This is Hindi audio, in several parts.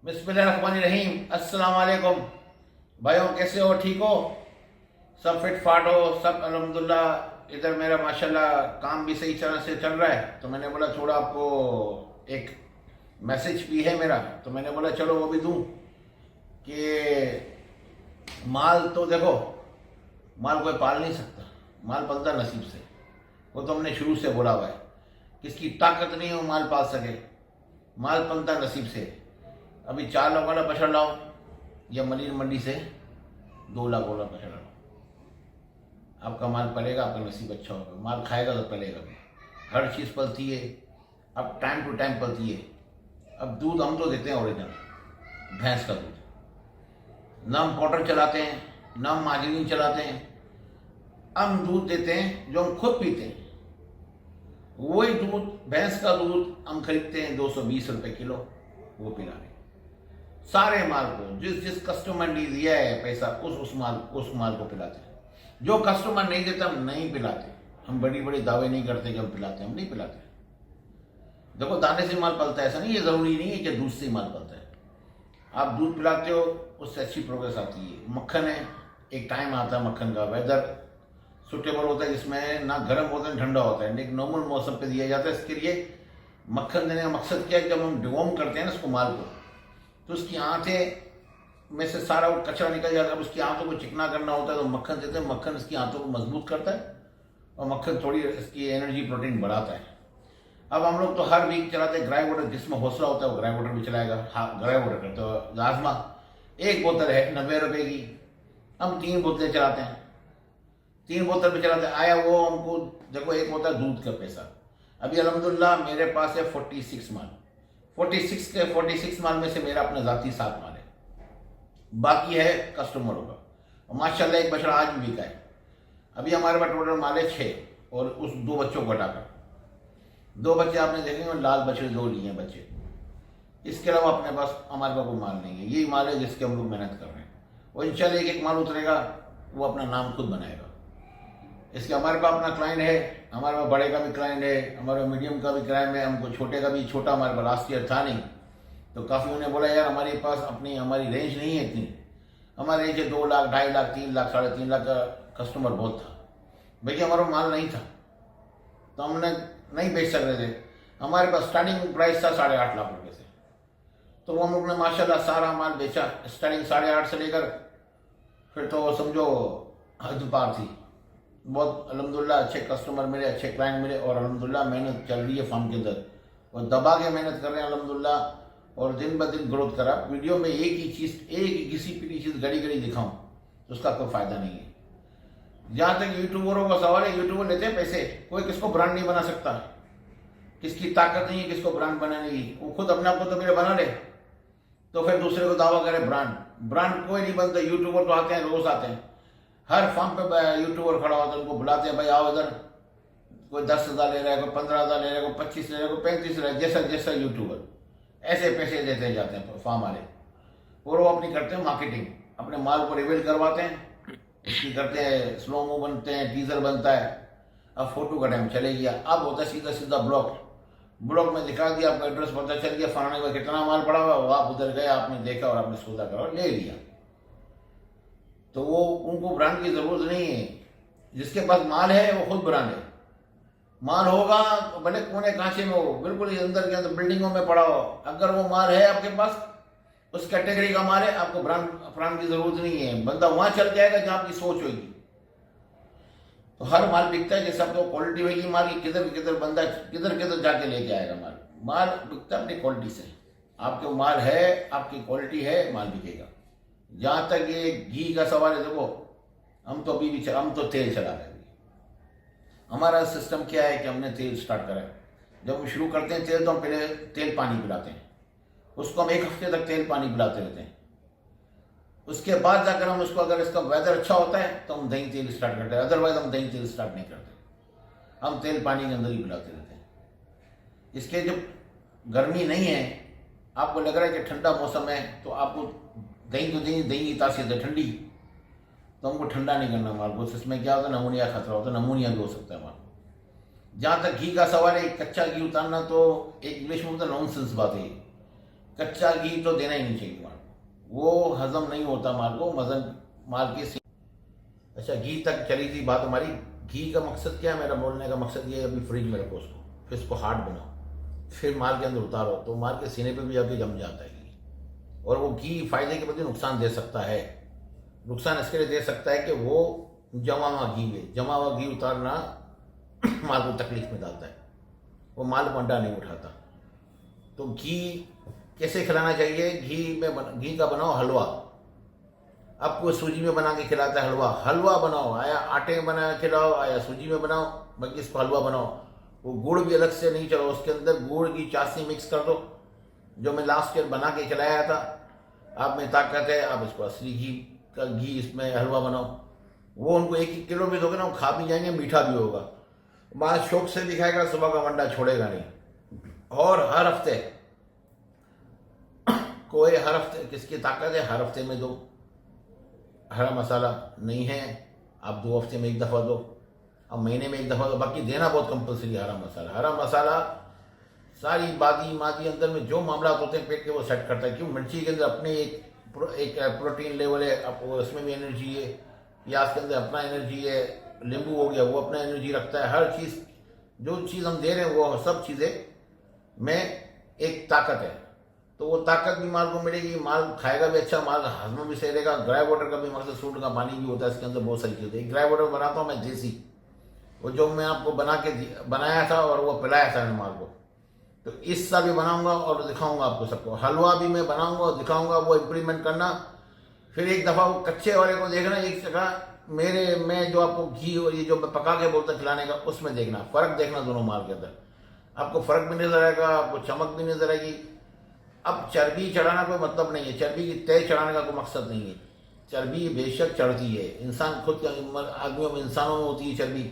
बिस्मिल्लाहिर्रहमानिर्रहीम। अस्सलाम वालेकुम भाइयों, कैसे हो? ठीक हो? सब फिट फाट हो? सब अल्हम्दुलिल्लाह। इधर मेरा माशाल्लाह काम भी सही तरह से चल रहा है, तो मैंने बोला थोड़ा आपको एक मैसेज भी है मेरा, तो मैंने बोला चलो वो भी दूं कि माल तो देखो, माल कोई पाल नहीं सकता, माल पलता नसीब से। वो तो हमने शुरू से बोला हुआ है, किसकी ताकत नहीं है वो माल पाल सके, माल पलता नसीब से। अभी 4 लाख वाला बछड़ा लाओ या मलिन मंडी से 2 लाख वाला बछड़ा लाओ, आपका माल पलेगा, आपका नसीब अच्छा होगा। माल खाएगा तो पलेगा भी। हर चीज़ पलती है, अब टाइम टू टाइम पलती है। अब दूध हम तो देते हैं ओरिजिनल भैंस का दूध, ना हम पाउडर चलाते हैं, ना हम मार्जिनिंग चलाते हैं। हम दूध देते हैं जो हम खुद पीते हैं। वही दूध, भैंस का दूध हम खरीदते हैं 220 रुपये किलो, वो पिला रहे सारे माल को। जिस जिस कस्टमर ने दिया है पैसा, उस माल को पिलाते हैं। जो कस्टमर नहीं देता हम नहीं पिलाते। हम बड़ी बड़ी दावे नहीं करते कि हम पिलाते हैं, हम नहीं पिलाते। देखो, दाने से माल पलता है ऐसा नहीं है, ज़रूरी नहीं है कि दूध से ही माल पलता है। आप दूध पिलाते हो, उससे अच्छी प्रोग्रेस आती है। मक्खन है, एक टाइम आता है मक्खन का, वेदर सुटेबल होता है जिसमें ना गर्म होता है ठंडा होता है, एक नॉर्मल मौसम पे दिया जाता है। इसके लिए मक्खन देने का मकसद क्या है? जब हम डिवॉर्म करते हैं ना इसको, माल को, तो उसकी आंतें में से सारा वो कचरा निकल जाता है। उसकी आंतों को चिकना करना होता है, तो मक्खन देते हैं। मक्खन इसकी आंतों को मजबूत करता है और मक्खन थोड़ी इसकी एनर्जी प्रोटीन बढ़ाता है। अब हम लोग तो हर वीक चलाते हैं ग्राई वाटर, जिसमें हौसला होता है वो ग्राई वाटर भी चलाएगा। हाँ, ग्राई वाटर का तो लाजमा एक बोतल है 90 रुपये की, हम 3 बोतलें चलाते हैं। 3 बोतल भी चलाते हैं। आया वो हमको, देखो एक होता है दूध का पैसा। अभी अल्हम्दुलिल्लाह मेरे पास है 46 माल। 46 माल में से मेरा अपना ज़ाती 7 माल है, बाकी है कस्टमरों का। और माशाल्लाह एक बछड़ा आज भी बिका है। अभी हमारे पास टोटल माल है 6, और उस 2 बच्चों को हटाकर 2 बच्चे आपने देखे हैं, लाल बछड़े 2 लिए हैं बच्चे। इसके अलावा अपने पास हमारे पास कोई माल नहीं है। यही माल है जिसके हम लोग मेहनत कर रहे हैं, और इंशाल्लाह एक एक माल उतरेगा, वो अपना नाम खुद बनाएगा। इसके हमारे पास अपना क्लाइंट है, हमारे पास बड़े का भी क्लाइंट है, हमारे मीडियम का भी क्लाइंट है, हमको छोटे का भी। छोटा हमारे पास लास्ट ईयर था नहीं, तो काफ़ी उन्होंने बोला यार हमारे पास अपनी हमारी रेंज नहीं है इतनी। हमारी रेंज है 2 लाख, 2.5 लाख, 3 लाख, 3.5 लाख का कस्टमर बहुत था। भैया हमारा माल नहीं था, तो हमने नहीं बेच सक रहे थे। हमारे पास स्टार्टिंग प्राइस था 8.5 लाख रुपये से, तो हम लोग ने माशाल्लाह सारा माल बेचा। स्टार्टिंग 8.5 से लेकर फिर तो समझो हद पार थी। बहुत अल्हम्दुलिल्लाह अच्छे कस्टमर मिले, अच्छे क्लाइंट मिले, और अल्हम्दुलिल्लाह मेहनत चल रही है फार्म के अंदर, और दबा के मेहनत कर रहे हैं अल्हम्दुलिल्लाह। और दिन ब दिन ग्रोथ करा। वीडियो में एक ही चीज़, एक ही किसी भी चीज़ घड़ी घड़ी दिखाऊं तो उसका कोई फ़ायदा नहीं है। जहाँ तक यूट्यूबरों का सवाल है, यूट्यूबर लेते हैं पैसे, कोई किसको ब्रांड नहीं बना सकता। किसकी ताकत नहीं है किसको ब्रांड बनाने की। वो खुद अपने आप को तो मेरे बना ले, तो फिर दूसरे को दावा करे ब्रांड। ब्रांड कोई नहीं बनता। यूट्यूबर तो आते हैं, रोज़ आते हैं, हर फार्म पे यूट्यूबर खड़ा होता है, उनको बुलाते हैं, भाई आओ इधर। कोई 10,000 ले रहा है, कोई 15,000 ले रहा है, कोई 25 ले रहा है, कोई 35 ले रहा है, जैसा जैसा यूट्यूबर, ऐसे पैसे देते जाते हैं फार्म वाले। और वो अपनी करते हैं मार्केटिंग, अपने माल को रिवील करवाते हैं, उसकी करते हैं, स्लो मो बनते हैं, टीजर बनता है। अब फोटो का टाइम चले गया, अब होता है सीधा सीधा ब्लॉग में दिखा दिया, आपका एड्रेस पता चल गया, फलाने का कितना माल पड़ा हुआ, वो आप उधर गए, आपने देखा और आपने सौदा करा ले लिया। तो वो उनको ब्रांड की जरूरत नहीं है। जिसके पास माल है वो खुद ब्रांड है। माल होगा तो भले कोने कांचे में हो, बिल्कुल ही अंदर के अंदर बिल्डिंगों में पड़ा हो, अगर वो माल है आपके पास, उस कैटेगरी का माल है, आपको ब्रांड की जरूरत नहीं है। बंदा वहां चल जाएगा जहां आपकी सोच होगी। तो हर माल बिकता है जैसे आपको क्वालिटी होगी माल की, किधर किधर बंदा किधर किधर जाके लेके आएगा माल। माल बिकता है अपनी क्वालिटी से। आपके माल है, आपकी क्वालिटी है, माल बिकेगा। जहाँ तक ये घी का सवाल है, देखो हम तो अभी भी हम तो तेल चला रहे हैं। हमारा सिस्टम क्या है कि हमने तेल स्टार्ट करा है। जब हम शुरू करते हैं तेल, तो हम पहले तेल पानी पिलाते हैं, उसको हम 1 हफ्ते तक तेल पानी पिलाते रहते हैं। उसके बाद जाकर हम उसको, अगर इसका वेदर अच्छा होता है तो हम दही तेल स्टार्ट करते हैं, अदरवाइज हम दही तेल स्टार्ट नहीं करते। हम तेल पानी के अंदर ही पिलाते रहते हैं। इसके जब गर्मी नहीं है, आपको लग रहा है कि ठंडा मौसम है, तो आपको दही की तासीर है ठंडी, तो हमको ठंडा नहीं करना माल को। इसमें क्या होता है, नमूनिया खतरा होता है, नमूनिया भी हो सकता है माल। जहाँ तक घी का सवाल है, कच्चा घी उतारना तो एक इंग्लिश में होता है नॉनसेंस बात है। कच्चा घी तो देना ही नहीं चाहिए माल को, वो हजम नहीं होता माल को, वजन माल के। अच्छा, घी तक चली थी बात हमारी। घी का मकसद क्या है, मेरा बोलने का मकसद ये है, अभी फ्रिज में रखो उसको, फिर इसको हार्ड बनाओ, फिर माल के अंदर उतारो तो माल के सीने पे भी जाके जम जाता है घी। और वो घी फायदे के बदले नुकसान दे सकता है। नुकसान इसके लिए दे सकता है कि वो जमा हुआ घी है, जमा हुआ घी उतारना माल को तकलीफ में डालता है, वो माल को अंडा नहीं उठाता। तो घी कैसे खिलाना चाहिए, घी का बनाओ हलवा। आपको सूजी में बना के खिलाता है हलवा, हलवा बनाओ, आया आटे में बना के खिलाओ, आया सूजी में बनाओ, बाकी इसको हलवा बनाओ। वो गुड़ भी अलग से नहीं चलो, उसके अंदर गुड़ की चाशनी मिक्स कर दो, जो मैं लास्ट ईयर बना के खिलाया था। आप में ताकत है, आप इसको असली घी इसमें हलवा बनाओ। वो उनको 1-1 किलो भी दोगे ना, वो खा भी जाएंगे, मीठा भी होगा, माल शौक से दिखाएगा, सुबह का वंडा छोड़ेगा नहीं। और हर हफ्ते किसकी ताकत है, हर हफ्ते में दो। हरा मसाला नहीं है, आप 2 हफ्ते में 1 दफ़ा दो, अब महीने में 1 दफ़ा दो, बाकी देना बहुत कंपलसरी है। हरा मसाला सारी बादी मादी अंदर में जो मामला होते हैं पेट के, वो सेट करता है। क्यों, मिर्ची के अंदर अपने एक प्रोटीन लेवल है, अब उसमें भी एनर्जी है, प्याज के अंदर अपना एनर्जी है, नींबू हो गया वो अपना एनर्जी रखता है। हर चीज़, जो चीज़ हम दे रहे हैं वो सब चीज़ें में एक ताकत है। तो वो ताकत भी माल को मिलेगी, माल खाएगा भी अच्छा, माल हजम भी सही रहेगा। ड्राई वाटर का भी मकसद, सूट का पानी भी होता है इसके अंदर, बहुत सारी चीज़ें। ड्राई वाटर बनाता हूँ मैं देसी, वो जो मैं आपको बनाया था और वो पिलाया था मैंने माल को। तो इस साल भी बनाऊंगा और दिखाऊंगा आपको सबको। हलवा भी मैं बनाऊंगा और दिखाऊंगा, वो इम्प्लीमेंट करना। फिर एक दफ़ा वो कच्चे वाले को देखना, एक जगह मैं जो आपको घी और ये जो मैं पका के बोलता खिलाने का, उसमें देखना फ़र्क, देखना दोनों माल के अंदर, आपको फ़र्क भी नजर आएगा, आपको चमक भी नजर आएगी। अब चर्बी चढ़ाना कोई मतलब नहीं है, चर्बी की तय चढ़ाने का कोई मकसद नहीं है। चर्बी बेशक चढ़ती है, इंसान खुद आदमियों में, इंसानों में होती है चर्बी,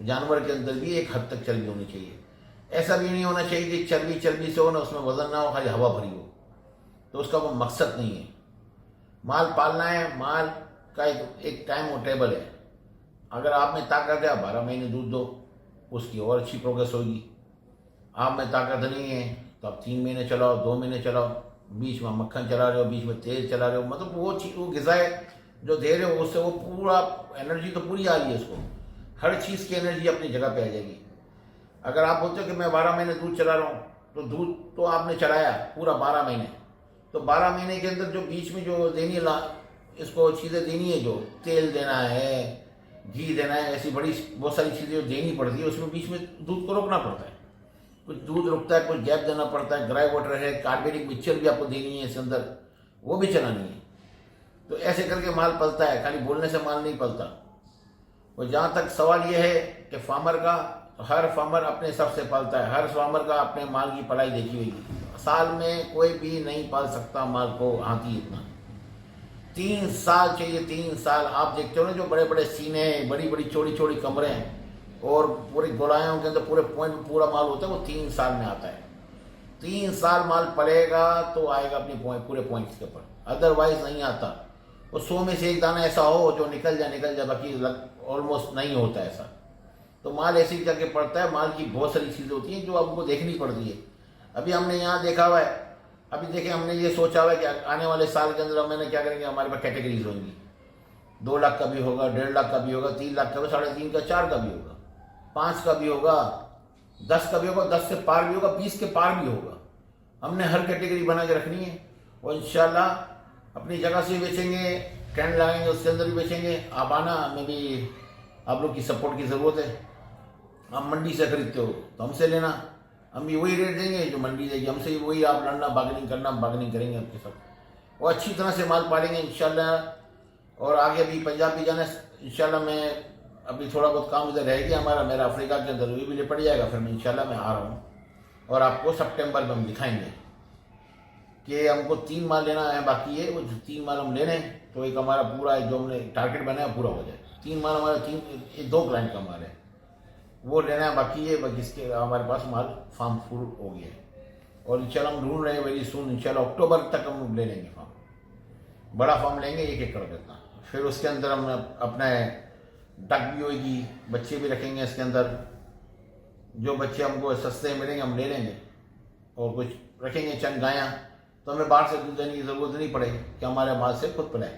जानवर के अंदर भी एक हद तक चर्बी होनी चाहिए। ऐसा भी नहीं होना चाहिए कि चर्बी से हो ना, उसमें वजन ना हो, खाली हवा भरी हो, तो उसका कोई मकसद नहीं है। माल पालना है, माल का एक टाइम और टेबल है। अगर आप में ताकत है, आप 12 महीने दूध दो, उसकी और अच्छी प्रोग्रेस होगी। आप में ताकत नहीं है तो आप 3 महीने चलाओ, 2 महीने चलाओ, बीच में मक्खन चला रहे हो, बीच में तेल चला रहे हो, मतलब वो ग़िज़ाएँ जो दे रहे हो उससे वो पूरा एनर्जी तो पूरी आ रही है उसको, हर चीज़ की एनर्जी अपनी जगह पे आ जाएगी। अगर आप बोलते हो कि मैं 12 महीने दूध चला रहा हूँ, तो दूध तो आपने चलाया पूरा 12 महीने, तो 12 महीने के अंदर जो बीच में जो देनी है, इसको चीज़ें देनी है, जो तेल देना है, घी देना है, ऐसी बड़ी बहुत सारी चीज़ें जो देनी पड़ती है, उसमें बीच में दूध को रोकना पड़ता है। कुछ दूध रुकता है, कुछ गैप देना पड़ता है। ड्राई वाटर है, कार्बनिक मिक्सचर भी आपको देनी है इसके अंदर, वो भी चलानी है। तो ऐसे करके माल पलता है, खाली बोलने से माल नहीं पलता। और जहाँ तक सवाल ये है कि फार्मर का, तो हर फार्मर अपने हिसाब से पालता है, हर फार्मर का अपने माल की पलाई देखी होगी। साल में कोई भी नहीं पाल सकता माल को हाथी इतना, 3 साल चाहिए, 3 साल। आप देखते हो ना जो बड़े बड़े सीने, बड़ी बड़ी चौड़ी चौड़ी कमरे हैं और पूरी गोलायों के अंदर पूरे पॉइंट पूरा माल होता है, वो 3 साल में आता है। 3 साल माल पलेगा तो आएगा अपनी पूरे पॉइंट्स के ऊपर, अदरवाइज नहीं आता। वो 100 में से 1 दाना ऐसा हो जो निकल जाए, बाकी ऑलमोस्ट नहीं होता ऐसा। तो माल ऐसी जगह पड़ता है, माल की बहुत सारी चीज़ें होती हैं जो आपको देखनी पड़ती है। अभी हमने यहाँ देखा हुआ है, अभी देखें, हमने ये सोचा हुआ है कि आने वाले साल के अंदर मैंने क्या करेंगे, हमारे पास कैटेगरीज होंगी, 2 लाख का भी होगा, 1.5 लाख का भी होगा, 3 लाख का भी, 3.5 का, 4 का भी होगा, 5 का भी होगा, 10 का भी होगा, 10 से पार भी होगा, 20 के पार भी होगा। हमने हर कैटेगरी बना के रखनी है और इंशाल्लाह अपनी जगह से बेचेंगे, ट्रेंड लगाएंगे, उसके अंदर भी बेचेंगे। आप आना, हमें भी आप लोग की सपोर्ट की ज़रूरत है। आप मंडी से खरीदते हो तो हमसे लेना, हम भी वही रेट देंगे जो मंडी देगी, हमसे वही आप लड़ना, बार्गेनिंग करना, बार्गेनिंग करेंगे आपके साथ और अच्छी तरह से माल पालेंगे इंशाल्लाह। और आगे अभी पंजाब भी जाना है इंशाल्लाह। मैं अभी थोड़ा बहुत काम इधर रह गया मेरा अफ्रीका के अंदर, वो भी निपट जाएगा, फिर मैं इंशाल्लाह मैं आ रहा हूँ और आपको सितंबर में हम दिखाएंगे कि हमको 3 माल लेना है बाकी है। वो 3 माल हम ले लें तो एक हमारा पूरा जो हमने टारगेट बनाया पूरा हो जाए। 3 माल हमारा 2 क्लाइंट का माल है, वो लेना है बाकी है, बाकी इसके हमारे पास माल फार्म फुल हो गया है और इंशाल्लाह हम ढूंढ रहे हैं वेरी सून, इंशाल्लाह अक्टूबर तक हम ले लेंगे फार्म, बड़ा फार्म लेंगे 1 एकड़ का। फिर उसके अंदर हम अपने डक भी होगी, बच्चे भी रखेंगे इसके अंदर, जो बच्चे हमको सस्ते मिलेंगे हम ले लेंगे और कुछ रखेंगे चंद गायाँ। तो हमें बाहर से दूध देने की ज़रूरत नहीं पड़ेगी कि हमारे माल से खुद पिलाए।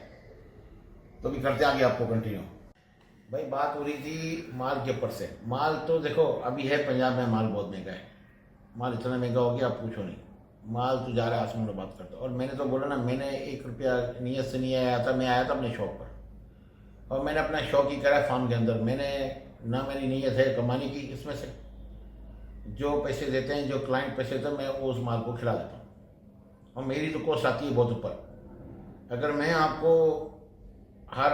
तो भी करते आगे आपको कंटिन्यू। भाई बात हो रही थी माल के ऊपर से। माल तो देखो अभी है पंजाब में माल बहुत महंगा है, माल इतना महंगा हो गया आप पूछो नहीं। माल तो जा रहा है आसमान में बात करता। और मैंने तो बोला ना, मैंने 1 रुपया नीयत से नहीं आया था, मैं आया था अपने शौक पर और मैंने अपना शौक ही करा फार्म के अंदर। मैंने ना मेरी नीयत है कमाने की, इसमें से जो पैसे देते हैं, जो क्लाइंट पैसे देते हैं, मैं उस माल को खिला देता हूँ और मेरी तो कॉस्ट आती है बहुत ऊपर। अगर मैं आपको हर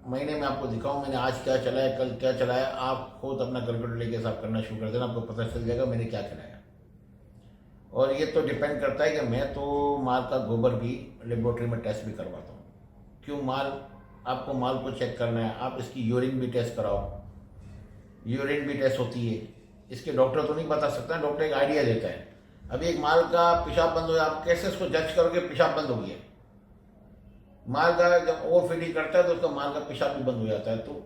महीने में आपको दिखाऊं मैंने आज क्या चला है, कल क्या चला है, आप खुद अपना कैलकुलेटर लेके हिसाब करना शुरू कर देना, आपको पता चल जाएगा मैंने क्या खिलाया। और ये तो डिपेंड करता है कि मैं तो माल का गोबर भी लेबोरेटरी में टेस्ट भी करवाता हूँ। क्यों? आपको माल को चेक करना है, आप इसकी यूरिन भी टेस्ट कराओ। यूरिन भी टेस्ट होती है, इसके डॉक्टर तो नहीं बता सकता, डॉक्टर एक आइडिया देता है। अभी एक माल का पेशाब बंद हो गया, आप कैसे उसको जज करोगे पेशाब बंद हो गया? माल का जब ओवर फीडिंग करता है तो उसका माल का पेशाब भी बंद हो जाता है। तो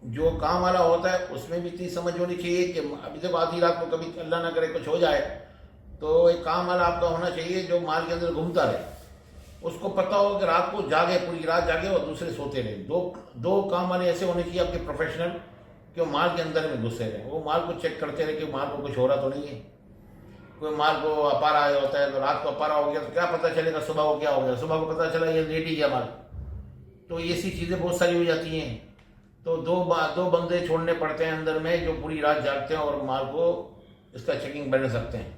जो काम वाला होता है उसमें भी इतनी समझ होनी चाहिए कि अभी जब आधी रात को कभी अल्लाह ना करे कुछ हो जाए तो एक काम वाला आपका होना चाहिए जो माल के अंदर घूमता रहे, उसको पता हो कि रात को जागे, पूरी रात जागे और दूसरे सोते रहे। दो काम वाले ऐसे होने चाहिए आपके प्रोफेशनल कि वो माल के अंदर में घुसे रहे, वो माल को चेक करते रहे कि माल को कुछ हो रहा तो नहीं है। कोई माल को अपारा आया होता है तो रात को अपारा हो गया तो क्या पता चलेगा सुबह को क्या हो गया, सुबह को पता चला ये लेट ही गया माल। तो ऐसी चीज़ें बहुत सारी हो जाती हैं। तो दो बंदे छोड़ने पड़ते हैं अंदर में जो पूरी रात जागते हैं और माल को इसका चेकिंग बना सकते हैं।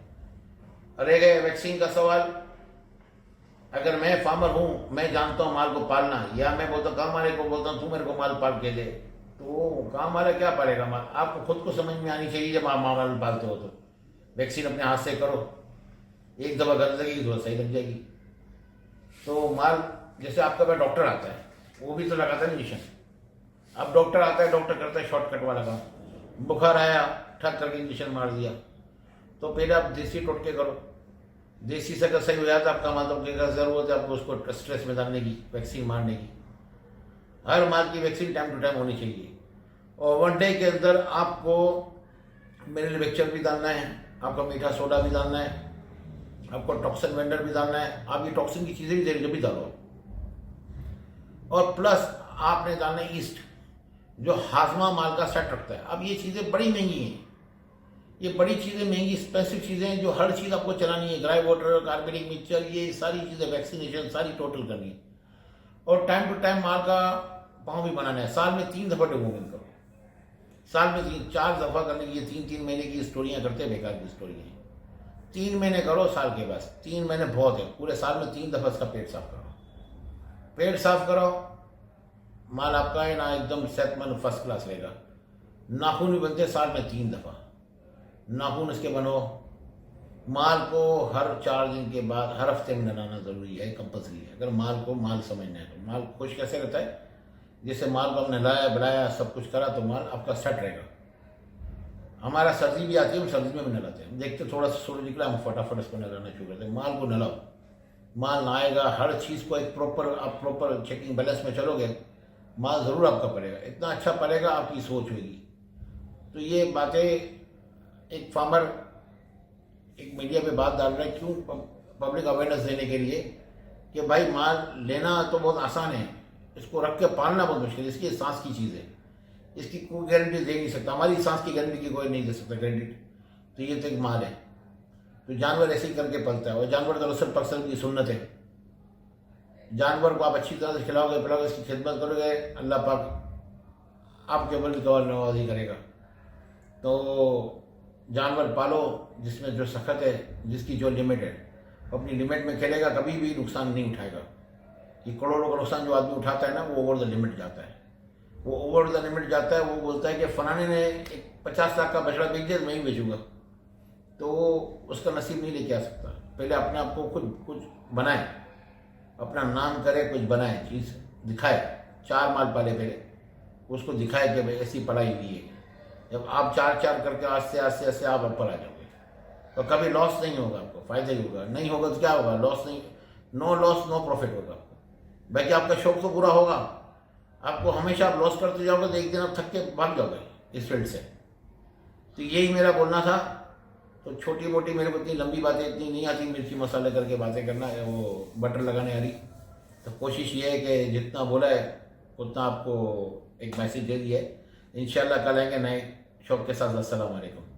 रह गए वैक्सीन का सवाल। अगर मैं फार्मर हूँ, मैं जानता हूँ माल को पालना, या मैं बोलता काम वाले को बोलता हूँ तू मेरे को माल पाल के दे, तो काम वाला क्या पालेगा माल? आपको खुद को समझ में आनी चाहिए जब आप माल पालते हो तो वैक्सीन अपने हाथ से करो, एक दफ़ा गलत लगेगी तो सही लग जाएगी। तो माल जैसे आपका पास डॉक्टर आता है वो भी तो लगाता है इंजेक्शन। अब डॉक्टर आता है, डॉक्टर करता है शॉर्टकट वाला काम, बुखार आया ठक करके इंजेक्शन मार दिया। तो पहले आप देसी टोटके करो, देसी से अगर सही हो जाता है आपका मतलब कि ज़रूरत है आपको उसको स्ट्रेस में डालने की, वैक्सीन मारने की। हर माल की वैक्सीन टाइम टू टाइम होनी चाहिए। और 1 डे के अंदर आपको मिनरल मिक्सचर भी डालना है, आपको मीठा सोडा भी डालना है, आपको टॉक्सिन वेंडर भी डालना है। आप ये टॉक्सिन की चीज़ें भी जरूर भी डालो। और प्लस आपने डालना है ईस्ट जो हाजमा माल का सेट रखता है। अब ये चीज़ें बड़ी महंगी हैं, ये बड़ी चीज़ें महंगी स्पेसिफिक चीज़ें हैं जो हर चीज़ आपको चलानी है। ग्राई वाटर, कार्बनिक मिक्सचर, ये सारी चीज़ें वैक्सीनेशन सारी टोटल करनी है। और टाइम टू टाइम माल का पाँव भी बनाना है। साल में 3 दफ़ा डिमोविंग करो, साल में 4 दफ़ा करने की। 3-3 महीने की स्टोरियाँ करते हैं, बेकार की स्टोरियाँ। 3 महीने करो साल के, बस 3 महीने बहुत है। पूरे साल में 3 दफ़ा इसका पेट साफ करो, पेट साफ करो, माल आपका है ना एकदम सेहतमंद फर्स्ट क्लास रहेगा। नाखून भी बनते हैं साल में 3 दफ़ा, नाखून इसके बनो। माल को हर 4 दिन के बाद हर हफ्ते में नहलाना ज़रूरी है, कंपल्सरी है। अगर माल को माल समझना है तो माल खुश कैसे रहता है? जैसे माल को हमने नहलाया बनाया सब कुछ करा तो माल आपका सेट रहेगा। हमारा सर्दी भी आती है, हम सर्दी में भी नहलाते हैं। देखते थोड़ा सा सूरज निकला हम फटाफट इसको नहलाना शुरू करते हैं। माल को नहलाओ, माल नहाएगा। हर चीज़ को एक प्रॉपर चेकिंग बैलेंस में चलोगे, माल ज़रूर आपका पड़ेगा। इतना अच्छा पड़ेगा, आपकी सोच होगी। तो ये बातें एक फार्मर एक मीडिया पे बात डाल रहा है, क्यों? पब्लिक अवेयरनेस देने के लिए कि भाई माल लेना तो बहुत आसान है, इसको रख के पालना बहुत मुश्किल है। इसकी सांस की चीज़ है, इसकी कोई गारंटी दे नहीं सकता। हमारी सांस की गारंटी की कोई नहीं दे सकता गारंटी। तो ये तो एक माल है, तो जानवर ऐसे ही करके पलता है। और जानवर तो रसूल पाक की सुन्नत है। जानवर को आप अच्छी तरह से खिलाओगे पिलाओगे, इसकी खिदमत करोगे, अल्लाह पाक आपके ऊपर भी कवल नवाजी करेगा। तो जानवर पालो जिसमें जो सख्त है, जिसकी जो लिमिट है, अपनी लिमिट में खेलेगा, कभी भी नुकसान नहीं उठाएगा। कि करोड़ों का नुकसान जो आदमी उठाता है ना, वो ओवर द लिमिट जाता है। वो ओवर द लिमिट जाता है, वो बोलता है कि फलाने ने एक 50 लाख का बछड़ा बेच दिया, मैं ही बेचूंगा। तो उसका नसीब नहीं लेके आ सकता। पहले अपने आप को कुछ बनाए, अपना नाम करे, कुछ बनाए, चीज़ दिखाए। 4 माल पाले पहले, उसको दिखाए कि भाई ऐसी पढ़ाई हुई है। जब आप 4 करके आस्ते आस्ते आप ऊपर आ जाओगे तो कभी लॉस नहीं होगा, आपको फ़ायदा ही होगा। नहीं होगा तो क्या होगा? लॉस नहीं, नो लॉस नो प्रॉफिट होगा आपको। बाकी आपका शौक तो पूरा होगा। आपको हमेशा आप लॉस करते जाओगे तो एक दिन आप थक के भाग जाओगे इस फील्ड से। तो यही मेरा बोलना था तो छोटी मोटी मेरे को इतनी लंबी बातें इतनी नहीं आती, मिर्ची मसाले करके बातें करना है, वो बटर लगाने आ रही। तो कोशिश ये है कि जितना बोला है उतना आपको एक मैसेज दे दिया है। इंशाल्लाह कल आएंगे नए शौक के साथ। अस्सलाम वालेकुम।